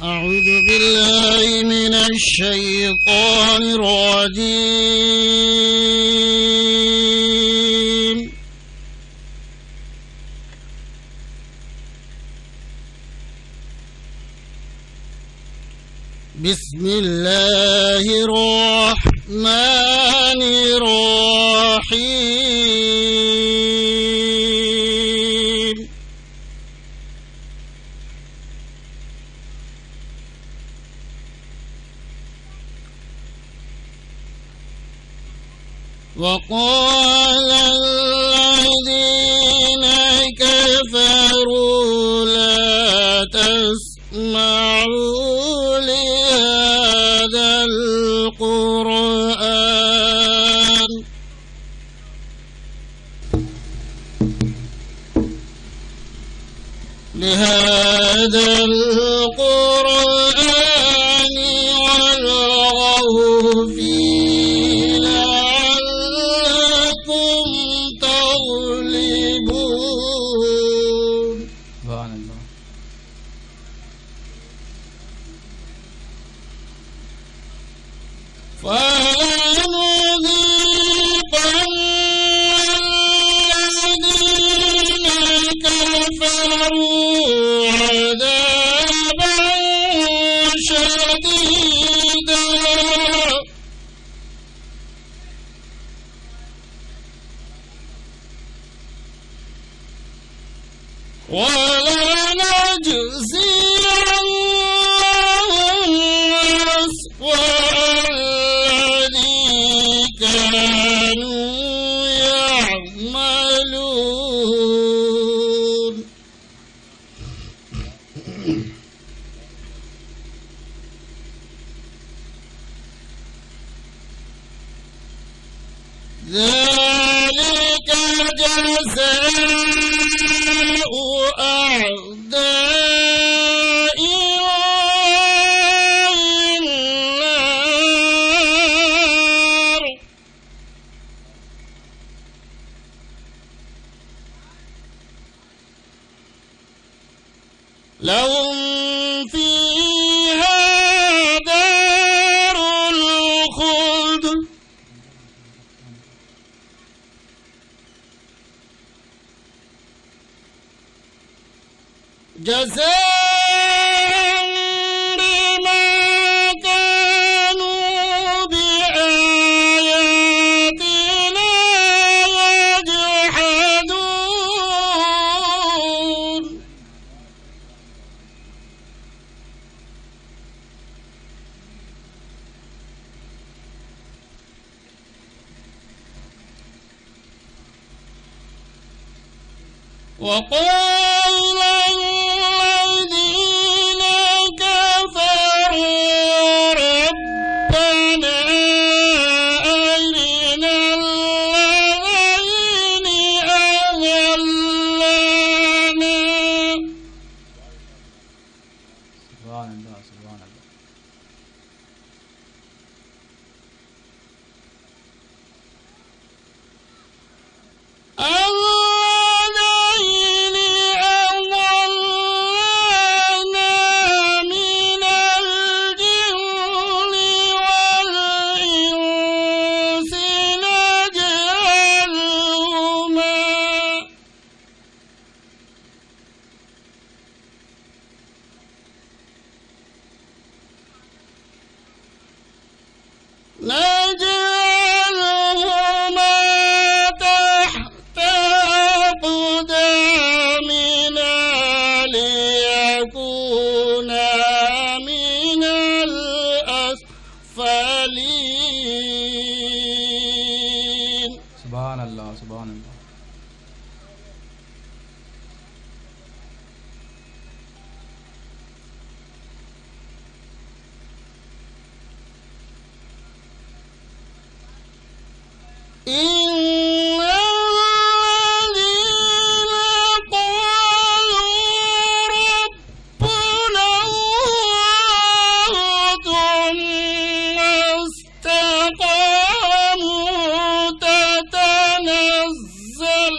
أعوذ بالله من الشيطان الرجيم. بسم الله الرحمن الرحيم. وقال الذين كفروا لا تسمعوا لهذا القرآن والغوا فيه لعلكم تغلبون. سبحان الله. فلنذيقن الذين كفروا عذابا شديدا ولنجزينهم أسوأ الذي كانوا يعملون. ذلك جزاء أعداء النار لهم فيها دار الخلد جزاء بما كانوا بآياتنا يجحدون. وقال الذين كفروا ربنا أرنا الذين أضلانا. سبحان الله سبحان الله. نجعلهما تحت أقدامنا ليكونا من الأسفلين. سبحان الله سبحان الله. إن الذين قالوا ربنا الله ثم استقاموا تتنزل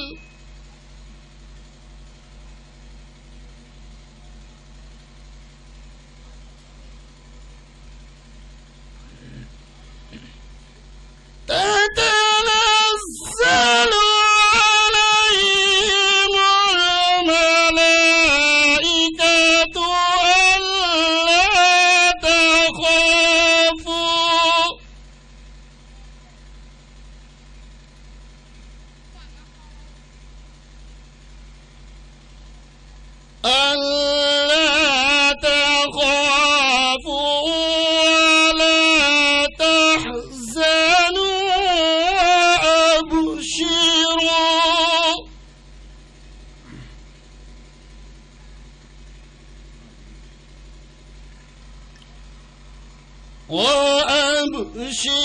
وأبشروا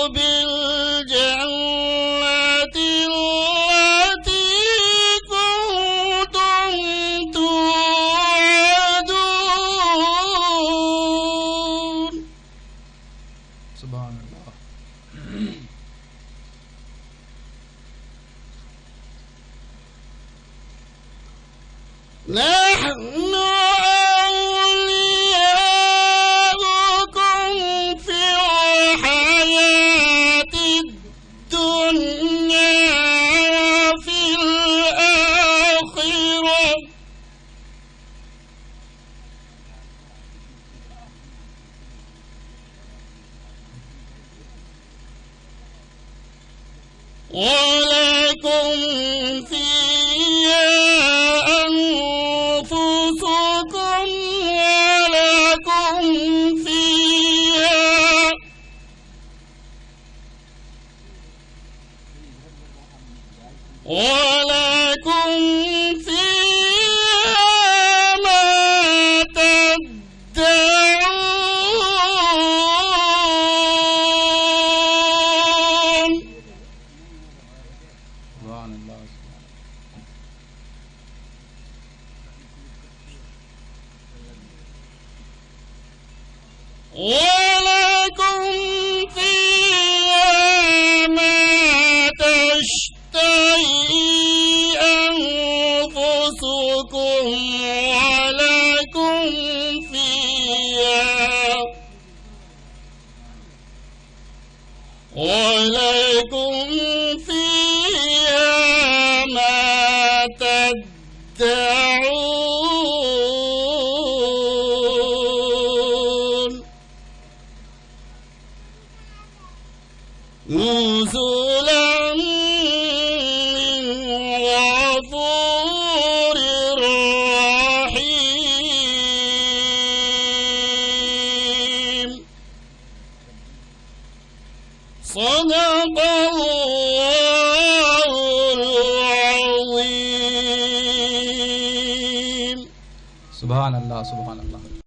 بالجنة التي كنتم توعدون. سبحان الله. نحن أولياؤكم في الحياة الدنيا وفي الآخرة ولكم فيها أنفسكم ولكم فيها ما تدعون. سبحان الله. ولكم فيها ما تشتهي أنفسكم ولكم فيها ما تدعون. نزلا من غفور رحيم. صدق الله العظيم. سبحان الله. سبحان الله.